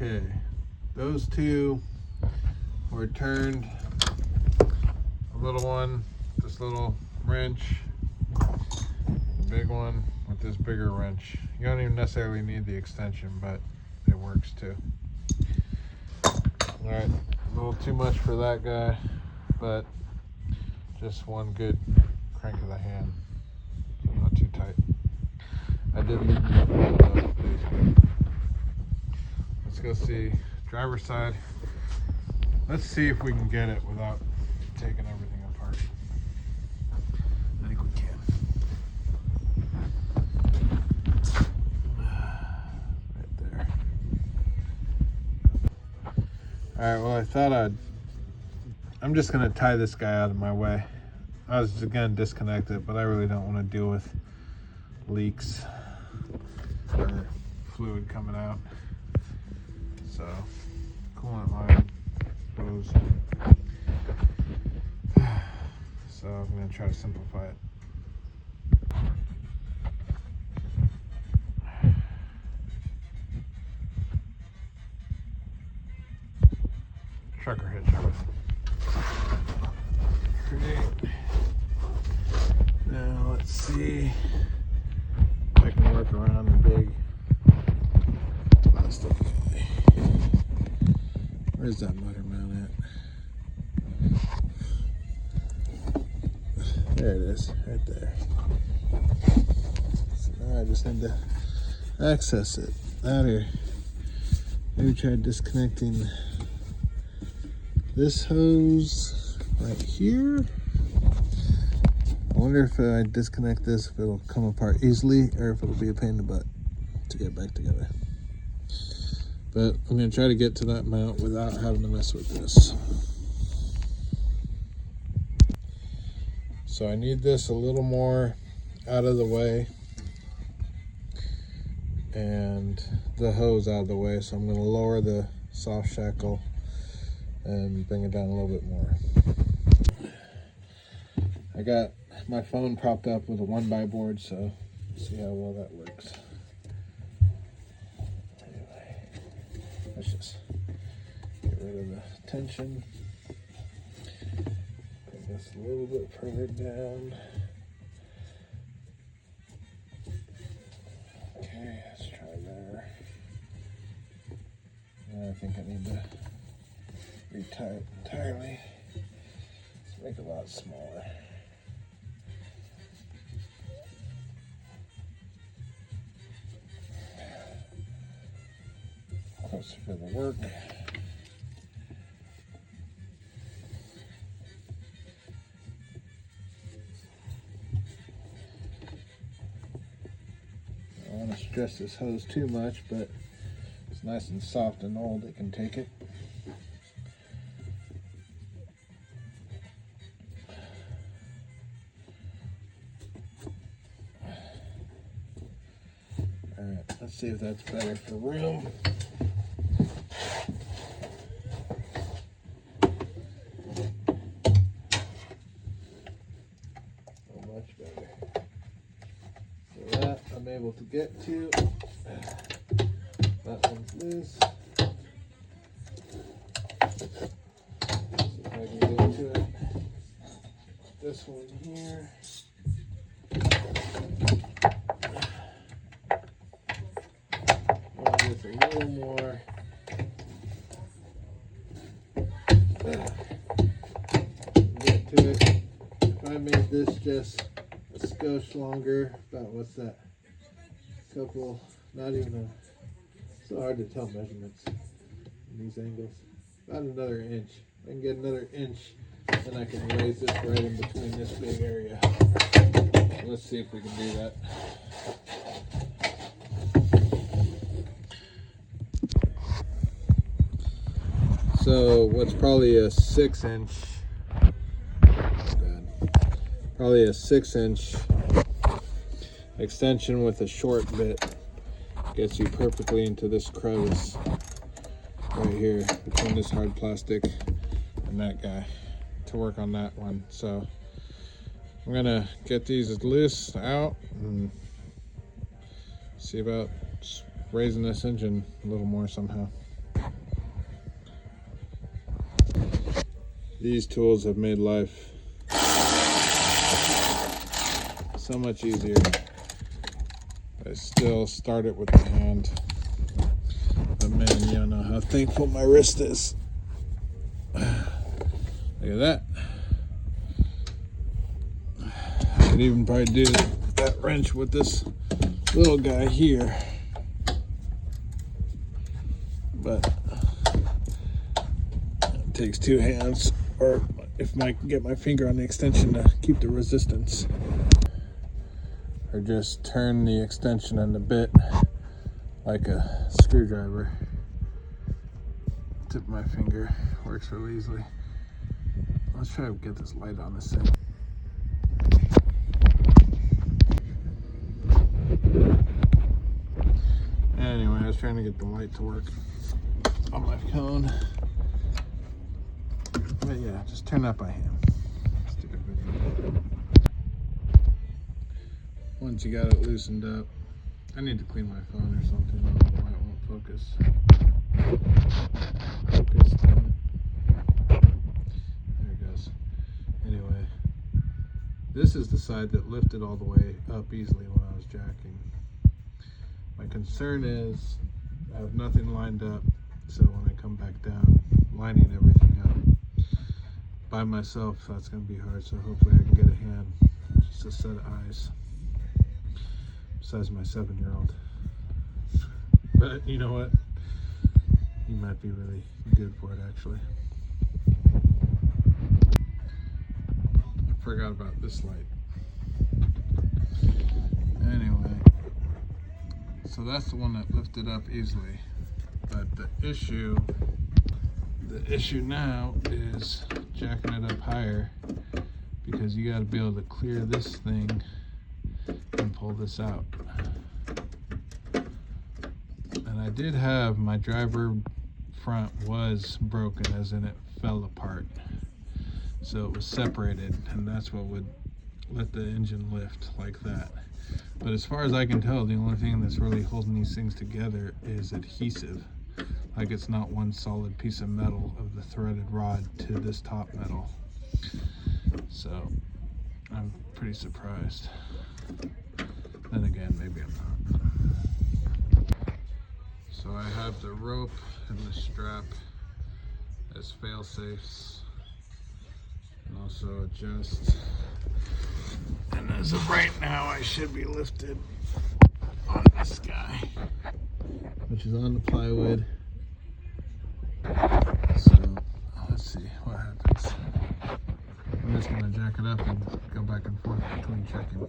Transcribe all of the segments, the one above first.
Okay, those two were turned. A little one, this little wrench, the big one with this bigger wrench. You don't even necessarily need the extension, but it works too. All right, a little too much for that guy, but just one good crank of the hand, not too tight. I did leave them. Let's go see driver's side. Let's see if we can get it without taking everything apart. I think we can. Right there. Alright, well I'm just gonna tie this guy out of my way. I was gonna disconnect it, but I really don't want to deal with leaks or fluid coming out. So, coolant line goes. So I'm going to try to simplify it. Trucker hitch everything. Great. Now let's see if I can work around the big plastic guy. Where's that motor mount at? There it is, right there. So now I just need to access it. That or maybe try disconnecting this hose right here. I wonder if I disconnect this, if it'll come apart easily or if it'll be a pain in the butt to get back together. But I'm going to try to get to that mount without having to mess with this. So I need this a little more out of the way and the hose out of the way. So I'm going to lower the soft shackle and bring it down a little bit more. I got my phone propped up with a 1x board, so see how well that works. Anyway, let's just get rid of the tension. Bring this a little bit further down. Okay, let's try there. Now I think I need to retie it entirely. Let's make it a lot smaller. Closer for the work. I don't want to stress this hose too much, but it's nice and soft and old, it can take it. Alright, let's see if that's better for room. Much better. So that I'm able to get to. That one's loose. See if I can get to it. This one here. Just a little more. Get to it. If I made this just a skosh longer, about what's that? Couple, not even a, so hard to tell measurements in these angles. About another inch. If I can get another inch, then I can raise this right in between this big area. Let's see if we can do that. So what's probably a 6-inch, probably a 6-inch extension with a short bit gets you perfectly into this crevice right here between this hard plastic and that guy to work on that one. So I'm gonna get these loose out and see about raising this engine a little more somehow. These tools have made life so much easier. I still start it with the hand. But man, you don't know how thankful my wrist is. Look at that. I could even probably do that wrench with this little guy here. But it takes two hands, or if I can get my finger on the extension to keep the resistance. Or just turn the extension on the bit like a screwdriver. Tip my finger, works really easily. Let's try to get this light on this thing. Anyway, I was trying to get the light to work on my cone. But yeah, just turn that by hand. Stupid video. Once you got it loosened up, I need to clean my phone or something. I don't know why it won't focus. Focus, damn it. There it goes. Anyway, this is the side that lifted all the way up easily when I was jacking. My concern is I have nothing lined up, so when I come back down, lining everything up by myself, that's going to be hard. So hopefully I can get a hand, just a set of eyes. Besides my 7-year-old. But you know what? He might be really good for it, actually. I forgot about this light. Anyway, so that's the one that lifted up easily. But the issue now is jacking it up higher, because you got to be able to clear this thing and pull this out. And I did have my driver front was broken, as in it fell apart, so it was separated, and that's what would let the engine lift like that. But as far as I can tell, the only thing that's really holding these things together is adhesive. Like, it's not one solid piece of metal of the threaded rod to this top metal. So I'm pretty surprised. Then again, maybe I'm not. So I have the rope and the strap as fail safes, and also adjust. And as of right now, I should be lifted on this guy, which is on the plywood. So let's see what happens. I'm just gonna jack it up and go back and forth between checking.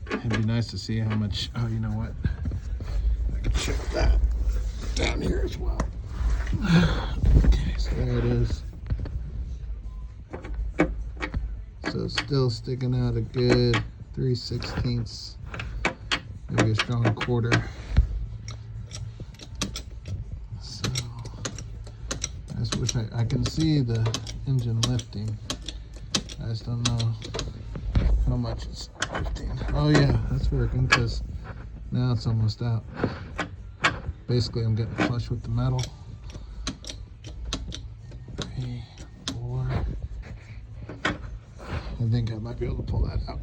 It'd be nice to see how much, oh, you know what? I can check that down here as well. Okay, so there it is. So it's still sticking out a good 3/16, maybe a strong quarter. So I just wish I can see the engine lifting. I just don't know how much it's lifting. Oh yeah, that's working, because now it's almost out. Basically, I'm getting flush with the metal. 3, 4. I think I might be able to pull that out.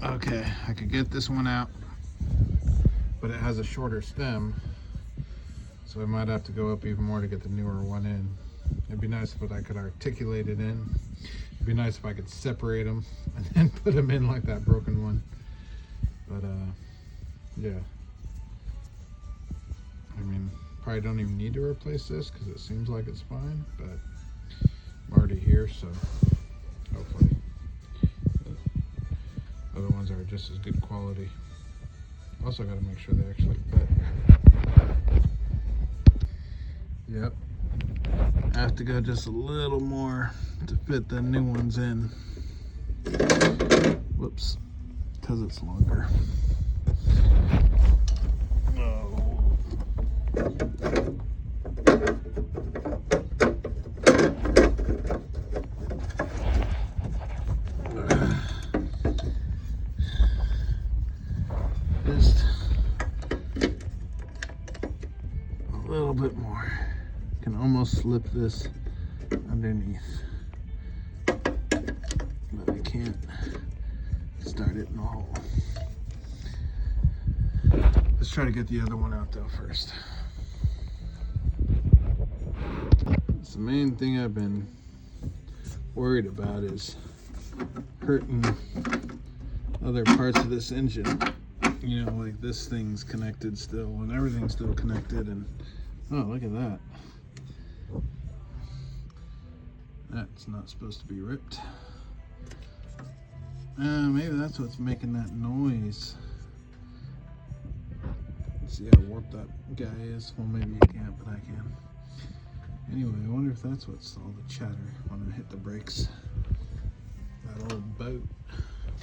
Okay, I could get this one out, but it has a shorter stem, so I might have to go up even more to get the newer one in. It'd be nice if I could articulate it in. It'd be nice if I could separate them and then put them in like that broken one. But yeah. I mean, probably don't even need to replace this because it seems like it's fine, but I'm already here, so hopefully. Other ones are just as good quality. Also got to make sure they actually fit. Yep. I have to go just a little more to fit the new ones in. Whoops, because it's longer. No. Just a little bit more. Can almost slip this underneath, but I can't start it in the hole. Let's try to get the other one out though first. So the main thing I've been worried about is hurting other parts of this engine. You know, like this thing's connected still and everything's still connected, and oh, look at that. That's not supposed to be ripped. Maybe that's what's making that noise. See how warped that guy is? Well, maybe you can't, but I can. Anyway, I wonder if that's what's all the chatter when I hit the brakes. That old boat.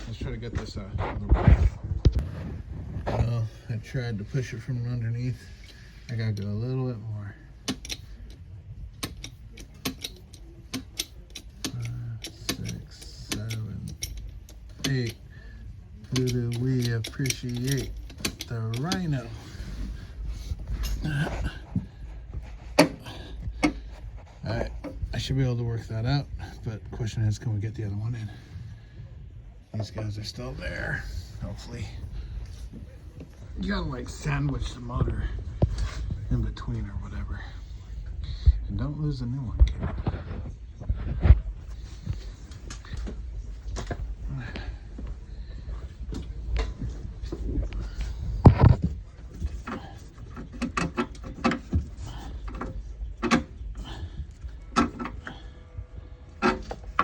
Let's try to get this out of the way. Well, I tried to push it from underneath. I gotta go a little bit more. 5, 6, 7, 8. Who do we appreciate? The Rhino. Alright, I should be able to work that out, but the question is, can we get the other one in? These guys are still there, hopefully. You gotta like sandwich the motor in between or whatever. And don't lose a new one, kid.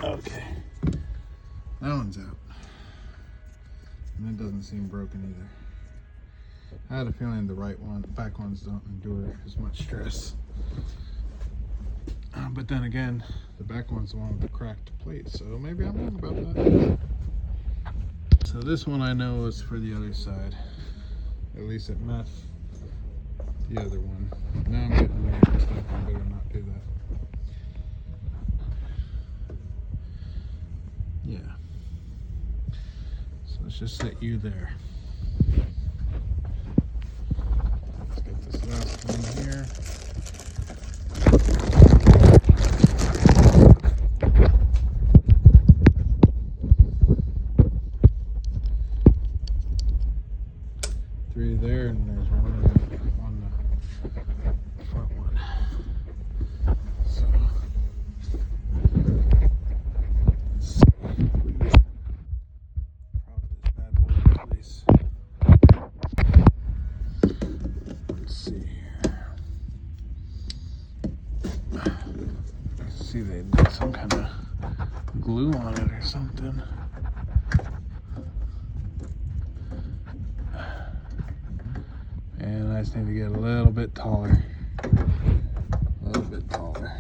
Okay, that one's out. And it doesn't seem broken either. I had a feeling the back ones don't endure as much stress. But then again, the back one's the one with the cracked plate, so maybe I'm wrong about that. So this one I know is for the other side. At least it matched the other one. Now I'm getting weird and stuff, I better not do that. Yeah. So let's just set you there. Let's get this last one here. Three there, and there's one on the front one. So let's see if we can prop this bad boy in place. Let's see here. Let's see, they did some kind of glue on it or something. And I just need to get a little bit taller. A little bit taller.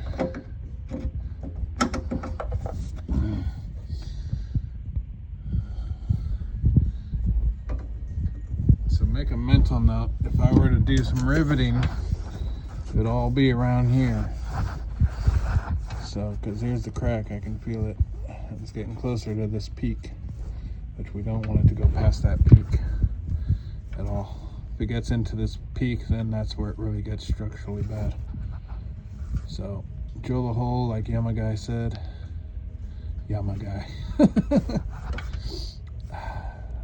So make a mental note, if I were to do some riveting, it would all be around here. So, because here's the crack, I can feel it. It's getting closer to this peak, which we don't want it to go past that peak at all. If it gets into this peak, then that's where it really gets structurally bad. So drill a hole like Yamaguy said. Yamaguy.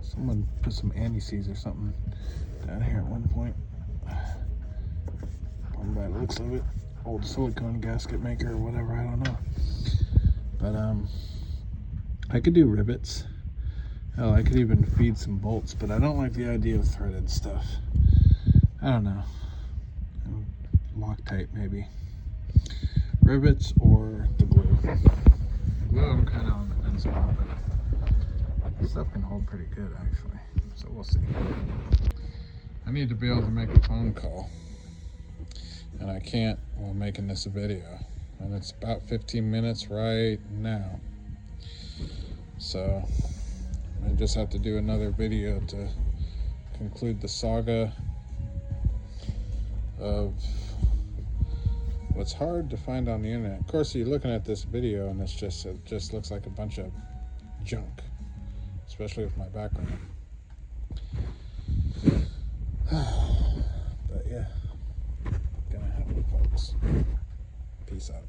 Someone put some anti-seize or something down here at one point. By the looks of it, old silicone gasket maker or whatever, I don't know. But I could do rivets. Hell, I could even feed some bolts, but I don't like the idea of threaded stuff. I don't know. Loctite maybe. Rivets or the glue. Glue I'm kind of on the fence about, but this stuff can hold pretty good actually. So we'll see. I need to be able to make a phone call. And I can't while making this a video. And it's about 15 minutes right now. So I I just have to do another video to conclude the saga of what's hard to find on the internet. Of course, you're looking at this video and it just looks like a bunch of junk, especially with my background. But yeah, gonna have it, folks. Peace out.